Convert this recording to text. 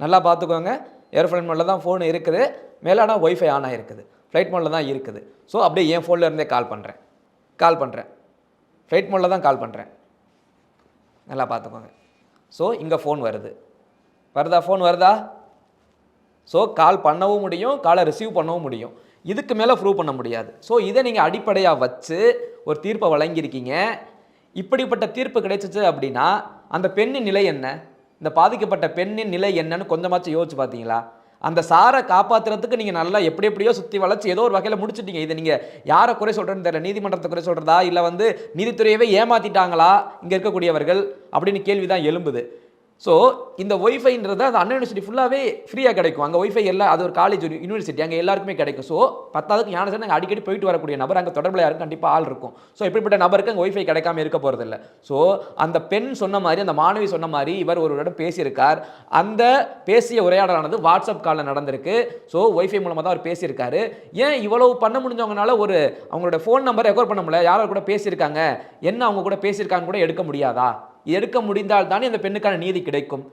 நல்லா பார்த்துக்கோங்க. ஏர்ஃப்ளைன் மோடில் தான் ஃபோன் இருக்குது. மேலான ஒய்ஃபை ஆன் ஆகிருக்குது. ஃப்ளைட் மோடில் தான் இருக்குது. ஸோ அப்படியே என் ஃபோனில் இருந்தே கால் பண்ணுறேன். ஃப்ளைட் மோடில் தான் கால் பண்ணுறேன். நல்லா பார்த்துக்கோங்க. ஸோ இங்கே ஃபோன் ஃபோன் வருதா? ஸோ கால் பண்ணவும் முடியும், காலை ரிசீவ் பண்ணவும் முடியும். இதுக்கு மேலே ப்ரூவ் பண்ண முடியாது. ஸோ இதை நீங்கள் அடிப்படையாக வச்சு ஒரு தீர்ப்பை வழங்கியிருக்கீங்க. இப்படிப்பட்ட தீர்ப்பு கிடைச்சிச்சு அப்படின்னா அந்த பெண்ணின் நிலை என்ன? இந்த பாதிக்கப்பட்ட பெண்ணின் நிலை என்னன்னு கொஞ்சமாச்சும் யோசிச்சு பார்த்தீங்களா? அந்த சாரை காப்பாற்றுறதுக்கு நீங்கள் நல்லா எப்படியோ சுற்றி வளைச்சு ஏதோ ஒரு வகையில் முடிச்சிட்டீங்க. இதை நீங்கள் யாரை குறை சொல்கிறேன்னு தெரியல. நீதிமன்றத்தை குறை சொல்கிறதா, இல்லை நீதித்துறையவே ஏமாற்றிட்டாங்களா இங்கே இருக்கக்கூடியவர்கள் அப்படின்னு கேள்வி தான் எழும்புது. ஸோ இந்த ஒய்ஃபைன்றது அந்த அண்ணா யூனிவர்சிட்டி ஃபுல்லாகவே ஃப்ரீயாக கிடைக்கும். அங்கே ஒய்ஃபை எல்லாம், அது ஒரு காலேஜ் யூனிவர்சிட்டி, அங்கே எல்லாருக்குமே கிடைக்கும். ஸோ பத்தாவதுக்கு ஞானசேகரன் அங்கே அடிக்கடி போயிட்டு வரக்கூடிய நபர், அங்கே தொடர்பில் யாருக்கும் கண்டிப்பாக ஆள் இருக்கும். ஸோ இப்படிப்பட்ட நபருக்கு அங்கே ஒய்ஃபை கிடைக்காம இருக்க போகிறதில்ல. ஸோ அந்த பெண் சொன்ன மாதிரி, அந்த மாணவி சொன்ன மாதிரி இவர் ஒருவரிடம் பேசியிருக்கார். அந்த பேசிய உரையாடலானது வாட்ஸ்அப் காலில் நடந்திருக்கு. ஸோ ஒய்ஃபை மூலமாக தான் அவர் பேசியிருக்காரு. ஏன் இவ்வளவு பண்ண முடிஞ்சவங்கனால அவங்களோட ஃபோன் நம்பர் ரெக்கார்ட் பண்ண முடியல? யாரோ கூட பேசியிருக்காங்க, என்ன அவங்க கூட பேசியிருக்காங்கன்னு கூட எடுக்க முடியாதா? எடுக்க முடிந்தால் தானே அந்த பெண்ணுக்கான நீதி கிடைக்கும்.